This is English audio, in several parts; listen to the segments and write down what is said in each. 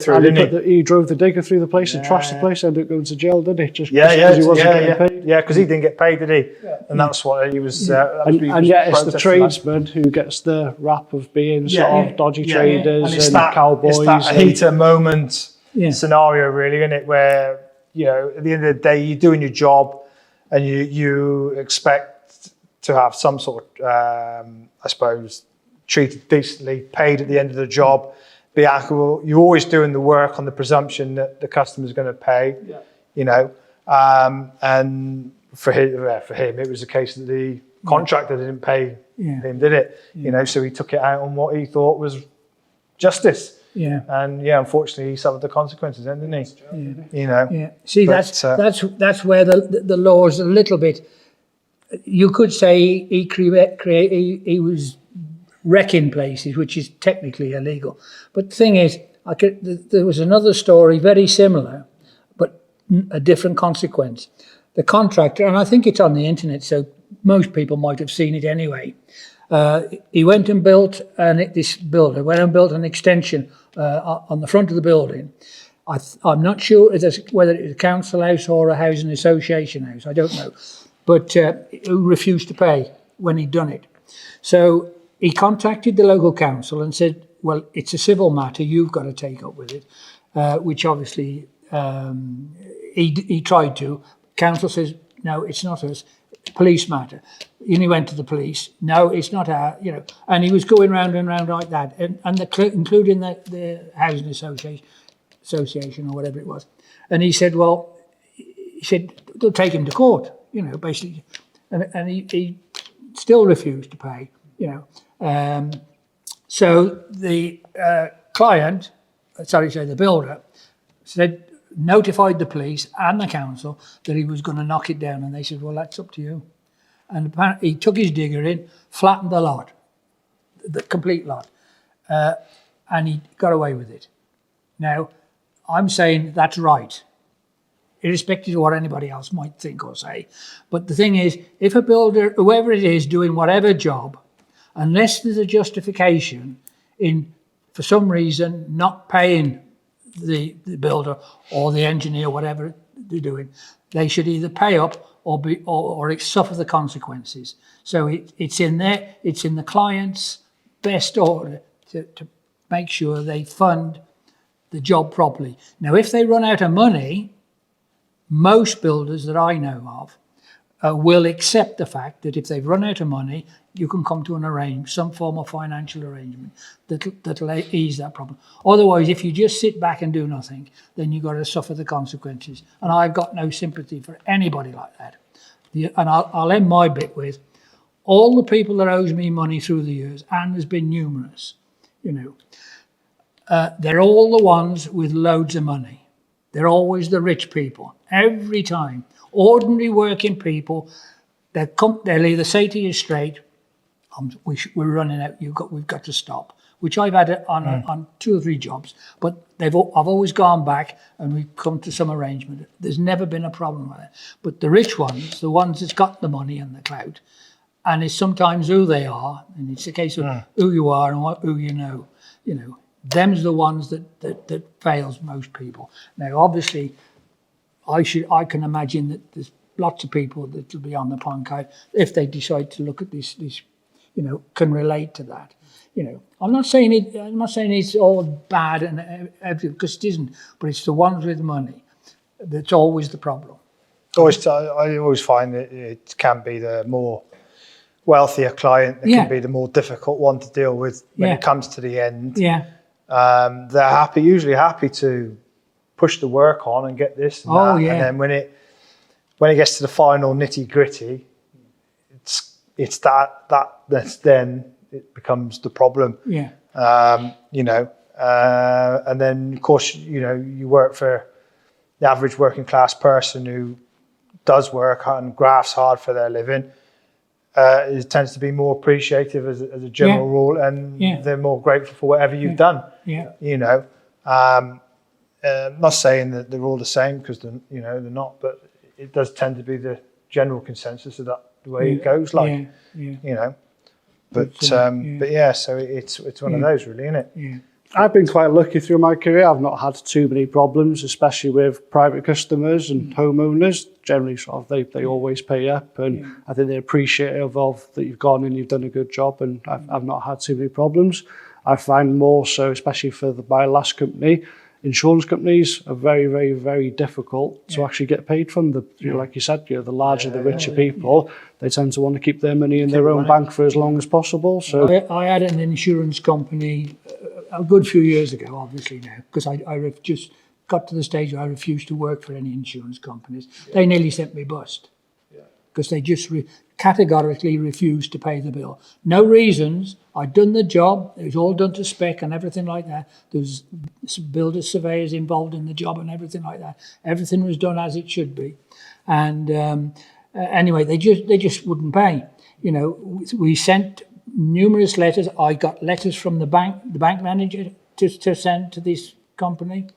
through, didn't he? He drove the digger through the place and trashed the place, ended up going to jail, didn't he? Just because he wasn't getting paid. Yeah, because he didn't get paid, did he? Yeah. And that's what he was. And yet it's the tradesman who gets the rap of being sort of dodgy traders and cowboys. It's that heat of moment scenario, really, isn't it? Where, you know, at the end of the day, you're doing your job and you expect to have some sort of, I suppose, treated decently, paid at the end of the job, be equitable. You're always doing the work on the presumption that the customer's going to pay, you know. And for him, it was a case that the contractor didn't pay him, did it? You know, so he took it out on what he thought was justice. Yeah. And unfortunately, he suffered the consequences, didn't he? Yeah. You know. Yeah. See, that's where the law is a little bit. You could say he was wrecking places, which is technically illegal. But the thing is, there was another story very similar, but a different consequence. The contractor, and I think it's on the internet, so most people might have seen it anyway. He went and built, this builder went and built an extension on the front of the building. I'm not sure whether it was a council house or a housing association house, I don't know. But he refused to pay when he'd done it. So he contacted the local council and said, well, it's a civil matter, you've got to take up with it, which obviously he tried to. Council says, no, it's not us, it's a police matter. And he went to the police, no, it's not our, you know, and he was going round and round like that, including the housing association or whatever it was. And he said, well, they'll take him to court, you know, basically. And he still refused to pay, you know. So the the builder notified the police and the council that he was going to knock it down, and they said, well, that's up to you. And apparently he took his digger in, flattened the lot, the complete lot, and he got away with it. Now, I'm saying that's right, irrespective of what anybody else might think or say. But the thing is, if a builder, whoever it is, doing whatever job, unless there's a justification in, for some reason, not paying the builder or the engineer, whatever they're doing, they should either pay up or suffer the consequences. So it's in the client's best order to make sure they fund the job properly. Now, if they run out of money, most builders that I know of will accept the fact that if they've run out of money, you can come to some form of financial arrangement that'll ease that problem. Otherwise, if you just sit back and do nothing, then you've got to suffer the consequences. And I've got no sympathy for anybody like that. And I'll end my bit with, all the people that owes me money through the years, and there's been numerous, you know, they're all the ones with loads of money. They're always the rich people, every time. Ordinary working people, they'll either say to you straight, we're running out, we've got to stop, which I've had on 2 or 3 jobs, but I've always gone back and we've come to some arrangement. There's never been a problem with it. But the rich ones, the ones that's got the money and the clout, and it's sometimes who they are, and it's a case of who you are and who you know, them's the ones that fails most people. Now, obviously, I can imagine that there's lots of people that will be on the podcast if they decide to look at this, you know, can relate to that. You know, I'm not saying it's all bad and everything, because it isn't. But it's the ones with money that's always the problem. I always find that it can be the more wealthier client that can be the more difficult one to deal with when it comes to the end. Yeah. They're usually happy to push the work on and get this and that. Yeah. And then when it gets to the final nitty gritty, it's that's then it becomes the problem. Yeah. You know, and then of course, you know, you work for the average working class person who does work and grafts hard for their living. It tends to be more appreciative as a general rule, and they're more grateful for whatever you've done. Yeah. You know, I'm not saying that they're all the same, because they're not, but it does tend to be the general consensus of that the way it goes. Like, you know, but yeah, so it's one of those, really, isn't it? Yeah. I've been quite lucky through my career. I've not had too many problems, especially with private customers and homeowners. Generally, sort of, they always pay up, and I think they're appreciative of that you've gone and you've done a good job, and I've not had too many problems. I find more so, especially for my last company, insurance companies are very, very, very difficult to actually get paid from. Like you said, the larger, the richer people, they tend to want to keep their money in their own bank for as long as possible. So I had an insurance company a good few years ago, obviously now, because I just got to the stage where I refused to work for any insurance companies. They nearly sent me bust because they just categorically refused to pay the bill. No reasons. I'd done the job. It was all done to spec and everything like that. There was builders, surveyors involved in the job and everything like that. Everything was done as it should be. And anyway, they just wouldn't pay. We sent numerous letters. I got letters from the bank manager to send to this company,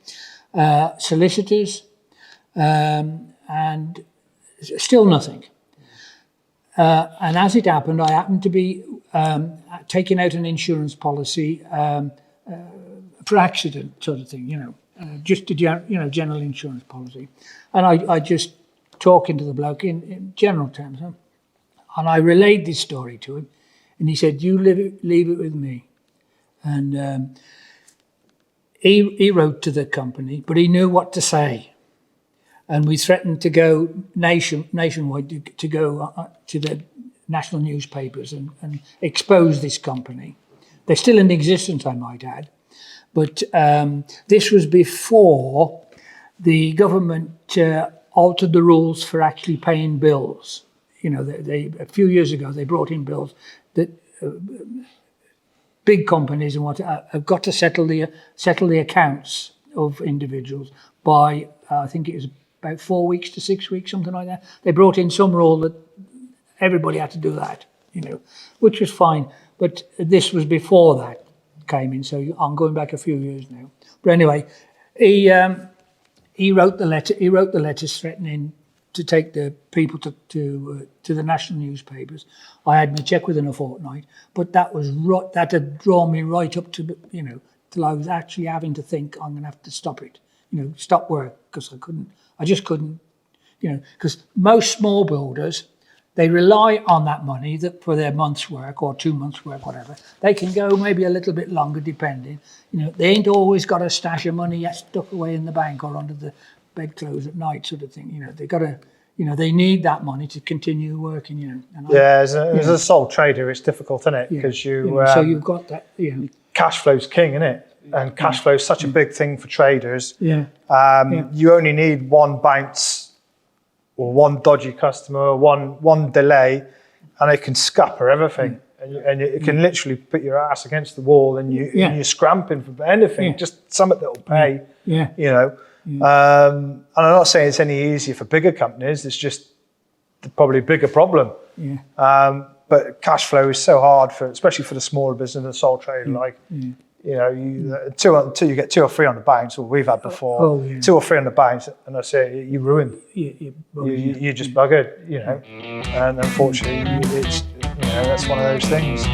solicitors, and still nothing. And as it happened, I happened to be taking out an insurance policy for accident sort of thing, just a general insurance policy. And I just talking to the bloke in general terms, and I relayed this story to him, and he said, "You leave it with me." And he wrote to the company, but he knew what to say. And we threatened to go nationwide to go to the national newspapers and expose this company. They're still in existence, I might add. But this was before the government altered the rules for actually paying bills. A few years ago, they brought in bills that big companies and what have got to settle the accounts of individuals by, I think it was about 4 weeks to 6 weeks, something like that. They brought in some rule that everybody had to do that, which was fine. But this was before that came in, so I'm going back a few years now. But anyway, he wrote the letter. He wrote the letters threatening to take the people to the national newspapers. I had my check within a fortnight, but that had drawn me right up to till I was actually having to think I'm going to have to stop it. Stop work because I just couldn't, because most small builders, they rely on that money for their month's work or 2 months' work, whatever. They can go maybe a little bit longer depending. They ain't always got a stash of money stuck away in the bank or under the bedclothes at night sort of thing. They got to, they need that money to continue working, as a sole trader, it's difficult, isn't it? Because so you've got that, cash flow's king, isn't it? And cash flow is such a big thing for traders. Yeah. You only need one bounce or one dodgy customer or one delay, and it can scupper everything. And it can literally put your ass against the wall, and you're scramping for anything, just something that'll pay. And I'm not saying it's any easier for bigger companies. It's just probably a bigger problem. But cash flow is so hard especially for the smaller business, the sole trader. Until you get 2 or 3 on the bounce, or we've had before, 2 or 3 on the bounce, and I say you're ruined. You're just buggered, And unfortunately, it's that's one of those things.